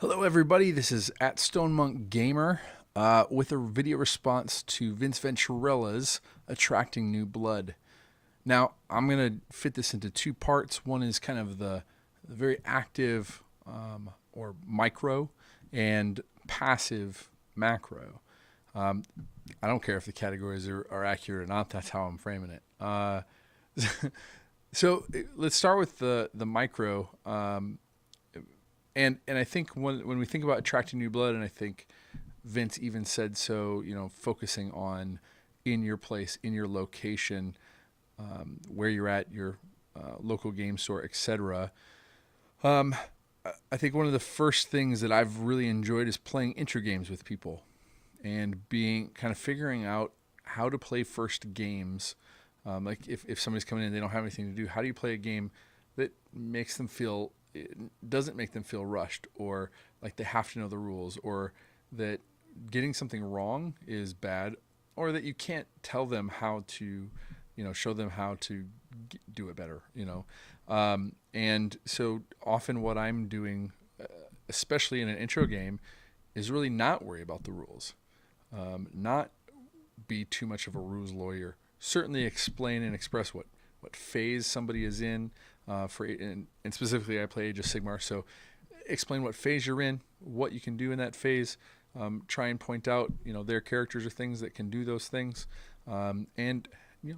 Hello, everybody. This is at Stone Monk Gamer with a video response to Vince Venturella's Attracting New Blood. Now, I'm going to fit this into two parts. One is kind of the very active or micro and passive macro. Um, I don't care if the categories are accurate or not. That's how I'm framing it. So let's start with the micro. And I think when we think about attracting new blood, and I think Vince even said so, focusing on in your place, in your location, where you're at, your local game store, etc. Um, I think one of the first things that I've really enjoyed is playing intro games with people and being kind of figuring out how to play first games. Like if somebody's coming in, they don't have anything to do. How do you play a game that makes them feel it doesn't make them feel rushed or like they have to know the rules or that getting something wrong is bad or that you can't tell them how to show them how to do it better. And so often what I'm doing, especially in an intro game, is really not worry about the rules, not be too much of a rules lawyer. Certainly explain and express what phase somebody is in. And specifically, I play Age of Sigmar, so explain what phase you're in, what you can do in that phase. Try and point out, their characters are things that can do those things, and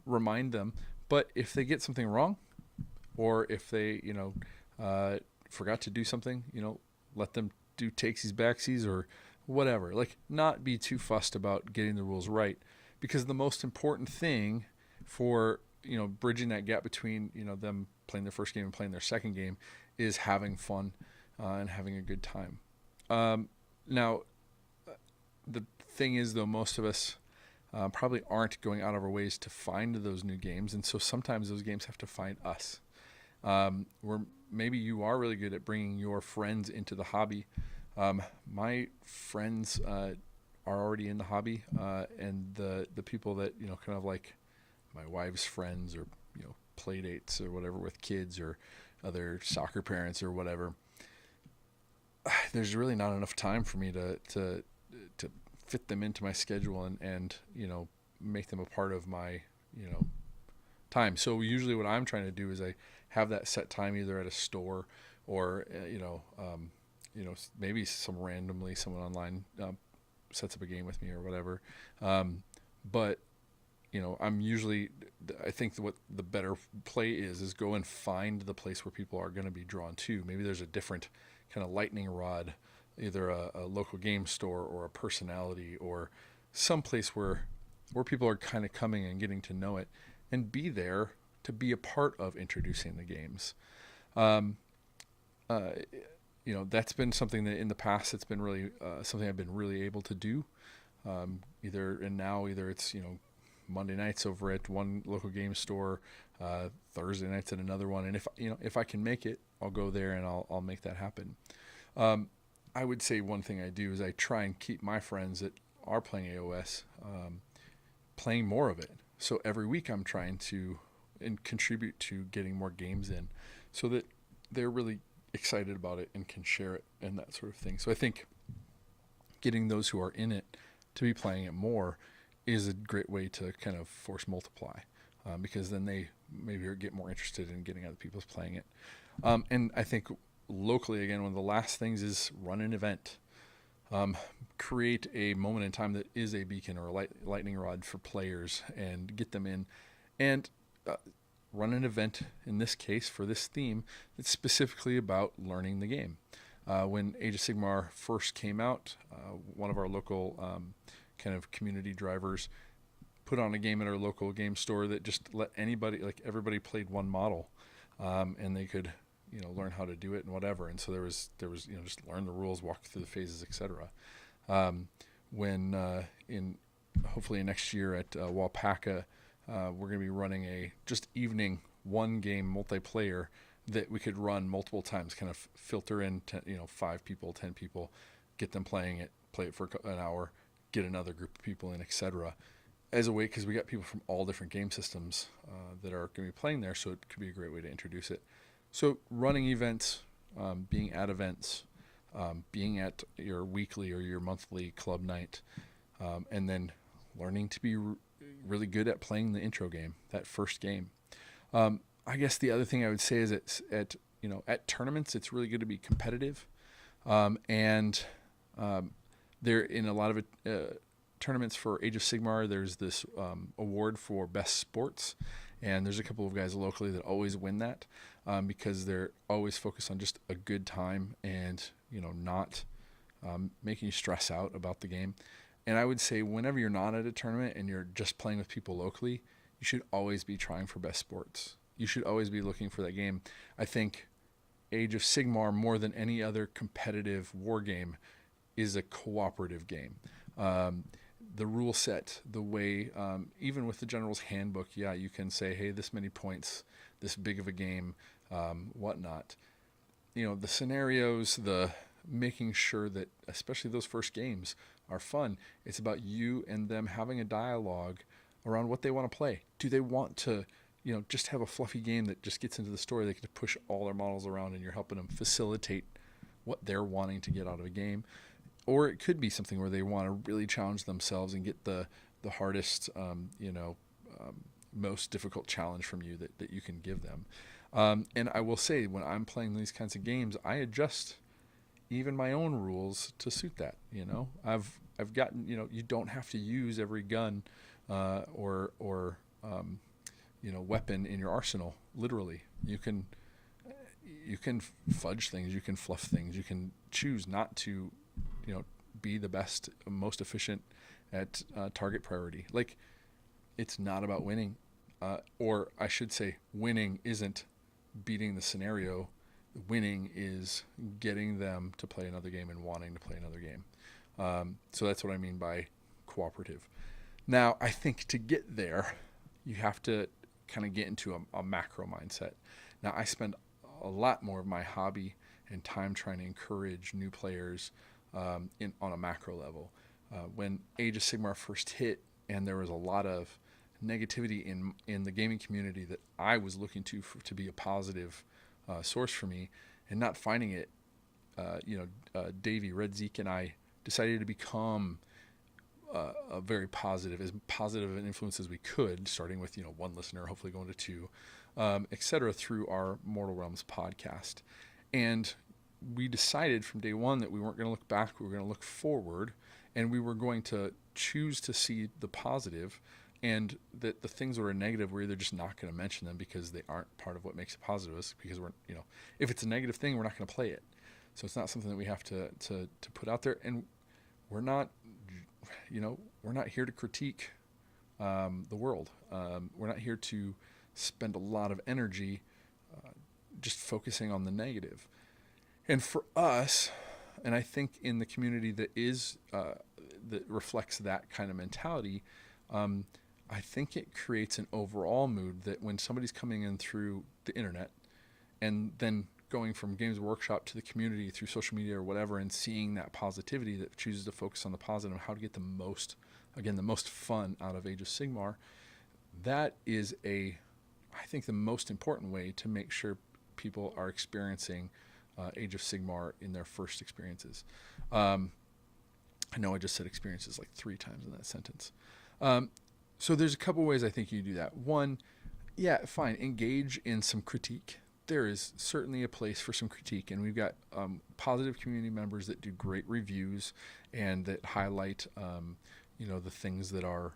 remind them. But if they get something wrong, or if they, forgot to do something, let them do takesies, backsies, or whatever. Like, not be too fussed about getting the rules right, because the most important thing for bridging that gap between them playing their first game and playing their second game is having fun and having a good time. Now, the thing is, though, most of us probably aren't going out of our ways to find those new games, and so sometimes those games have to find us. Where maybe you are really good at bringing your friends into the hobby. My friends are already in the hobby, and the people that kind of like my wife's friends or play dates or whatever with kids or other soccer parents or whatever, there's really not enough time for me to fit them into my schedule and make them a part of my time. So usually what I'm trying to do is I have that set time either at a store or maybe randomly someone online sets up a game with me or whatever, but I'm usually, I think what the better play is go and find the place where people are going to be drawn to. Maybe there's a different kind of lightning rod, either a local game store or a personality or some place where people are kind of coming and getting to know it and be there to be a part of introducing the games. Um, that's been something that in the past it's been really something I've been really able to do. Either it's Monday nights over at one local game store, Thursday nights at another one, and if I can make it, I'll go there and I'll make that happen. I would say one thing I do is I try and keep my friends that are playing AOS playing more of it. So every week I'm trying to contribute to getting more games in, so that they're really excited about it and can share it and that sort of thing. So I think getting those who are in it to be playing it more is a great way to kind of force multiply, because then they maybe get more interested in getting other people playing it. And I think locally, again, one of the last things is run an event. Create a moment in time that is a beacon or a lightning rod for players and get them in, and run an event, in this case for this theme, that's specifically about learning the game. When Age of Sigmar first came out, one of our local kind of community drivers put on a game at our local game store that just let everybody played one model, and they could learn how to do it and whatever. And so there was just learn the rules, walk through the phases, etc. When in hopefully next year at Wapaka, we're going to be running a just evening one game multiplayer that we could run multiple times, kind of filter in 5 people, 10 people, get them playing it, play it for an hour, get another group of people in, etc. As a way, because we got people from all different game systems that are going to be playing there, so it could be a great way to introduce it. So running events, being at events, being at your weekly or your monthly club night, and then learning to be really good at playing the intro game, that first game. I guess the other thing I would say is at tournaments, it's really good to be competitive. And there in a lot of tournaments for Age of Sigmar, there's this award for best sports, and there's a couple of guys locally that always win that because they're always focused on just a good time and not making you stress out about the game. And I would say whenever you're not at a tournament and you're just playing with people locally, you should always be trying for best sports. You should always be looking for that game. I think Age of Sigmar, more than any other competitive war game, is a cooperative game. The rule set, the way, even with the General's Handbook, yeah, you can say, hey, this many points, this big of a game, whatnot. The scenarios, the making sure that, especially those first games, are fun. It's about you and them having a dialogue around what they want to play. Do they want to just have a fluffy game that just gets into the story? They can push all their models around and you're helping them facilitate what they're wanting to get out of a game. Or it could be something where they want to really challenge themselves and get the hardest, most difficult challenge from you that you can give them. And I will say, when I'm playing these kinds of games, I adjust even my own rules to suit that. I've gotten, you don't have to use every gun or weapon in your arsenal. Literally, you can fudge things, you can fluff things, you can choose not to, be the best, most efficient at target priority. Like, it's not about winning, or I should say, winning isn't beating the scenario. Winning is getting them to play another game and wanting to play another game. So that's what I mean by cooperative. Now, I think to get there, you have to kind of get into a macro mindset. Now, I spend a lot more of my hobby and time trying to encourage new players on a macro level. When Age of Sigmar first hit, and there was a lot of negativity in the gaming community that I was looking to be a positive source for me, and not finding it, Davey, Red Zeke, and I decided to become a very positive an influence as we could, starting with one listener, hopefully going to two, etc., through our Mortal Realms podcast. And we decided from day one that we weren't going to look back, we were going to look forward, and we were going to choose to see the positive, and that the things that are negative, we're either just not going to mention them because they aren't part of what makes it positive, because we're, if it's a negative thing, we're not going to play it. So it's not something that we have to put out there. And we're not, we're not here to critique the world. We're not here to spend a lot of energy just focusing on the negative. And for us, and I think in the community that reflects that kind of mentality, I think it creates an overall mood that when somebody's coming in through the internet and then going from Games Workshop to the community through social media or whatever, and seeing that positivity that chooses to focus on the positive, how to get the most fun out of Age of Sigmar, that is I think the most important way to make sure people are experiencing Age of Sigmar in their first experiences. I know I just said experiences like 3 times in that sentence. So there's a couple ways I think you do that. One, yeah, fine, engage in some critique. There is certainly a place for some critique, and we've got positive community members that do great reviews and that highlight, the things that are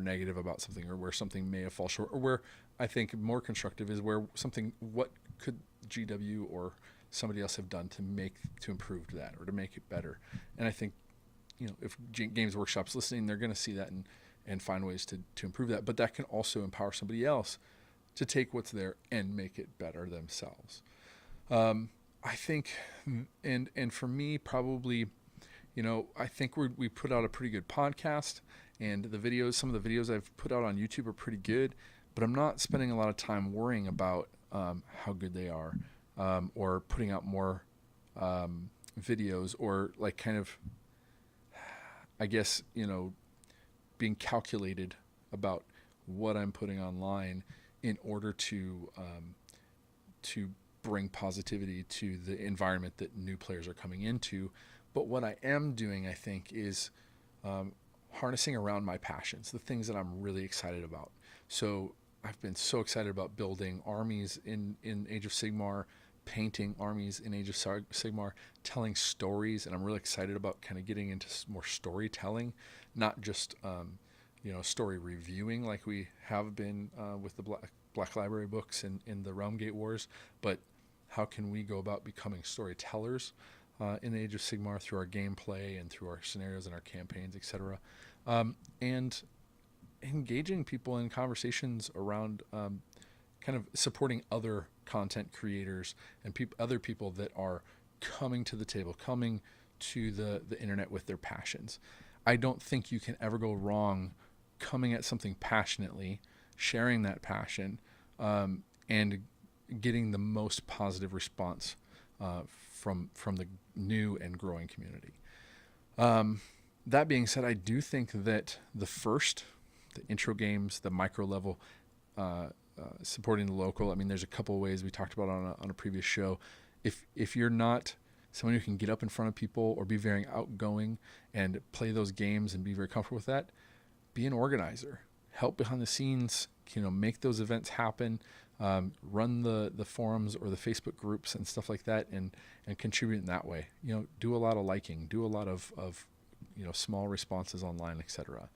negative about something, or where something may have fallen short, or where I think more constructive is where what could GW or somebody else have done to improve that or to make it better. And I think, if Games Workshop's listening, they're going to see that and find ways to improve that. But that can also empower somebody else to take what's there and make it better themselves. I think, and for me, probably, I think we put out a pretty good podcast, and some of the videos I've put out on YouTube are pretty good, but I'm not spending a lot of time worrying about how good they are, or putting out more videos, or like kind of, I guess, being calculated about what I'm putting online in order to bring positivity to the environment that new players are coming into. But what I am doing, I think, is harnessing around my passions, the things that I'm really excited about. So I've been so excited about building armies in Age of Sigmar, painting armies in Age of Sigmar, telling stories, and I'm really excited about kind of getting into more storytelling, not just story reviewing like we have been with the Black Library books in the Realm Gate Wars, but how can we go about becoming storytellers in the Age of Sigmar through our gameplay and through our scenarios and our campaigns, etc. And engaging people in conversations around kind of supporting other content creators and other people that are coming to the table, coming to the internet with their passions. I don't think you can ever go wrong coming at something passionately, sharing that passion, and getting the most positive response from the new and growing community. That being said, I do think that the intro games, the micro level, supporting the local. I mean, there's a couple of ways we talked about on a previous show. If you're not someone who can get up in front of people or be very outgoing and play those games and be very comfortable with that, be an organizer. Help behind the scenes. Make those events happen. Run the forums or the Facebook groups and stuff like that, and contribute in that way. Do a lot of liking. Do a lot of small responses online, etc.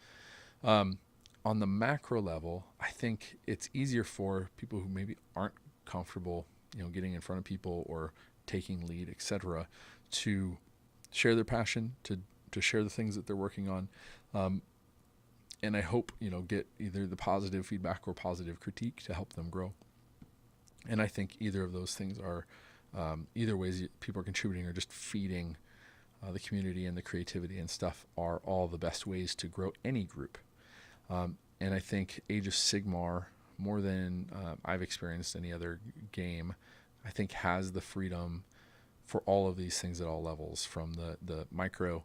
On the macro level, I think it's easier for people who maybe aren't comfortable, getting in front of people or taking lead, etc., to share their passion, to share the things that they're working on, and I hope get either the positive feedback or positive critique to help them grow. And I think either of those things are either ways people are contributing or just feeding the community and the creativity and stuff are all the best ways to grow any group. And I think Age of Sigmar, more than I've experienced any other game, I think has the freedom for all of these things at all levels, from the micro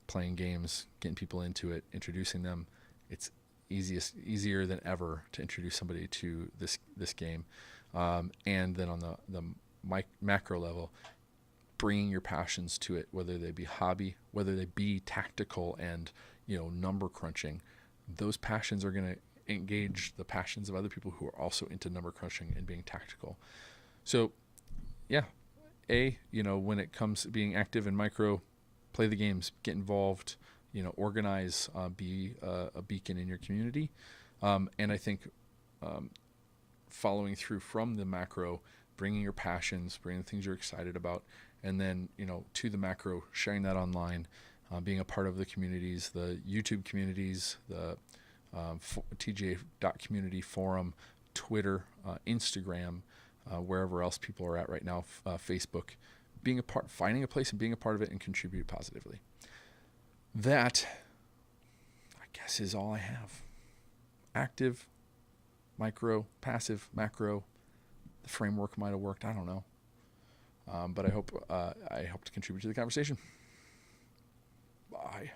playing games, getting people into it, introducing them. It's easier than ever to introduce somebody to this game. And then on the macro level, bringing your passions to it, whether they be hobby, whether they be tactical and number crunching. Those passions are going to engage the passions of other people who are also into number crunching and being tactical. So, yeah, when it comes to being active in micro, play the games, get involved, organize, be a beacon in your community. And I think following through from the macro, bringing your passions, bringing the things you're excited about, and then, to the macro, sharing that online, being a part of the communities, the YouTube communities, the TGA.community forum, Twitter, Instagram, wherever else people are at right now, Facebook, finding a place and being a part of it and contribute positively. That, I guess, is all I have. Active, micro, passive, macro. The framework might have worked. I don't know. But I hope I helped contribute to the conversation. Bye.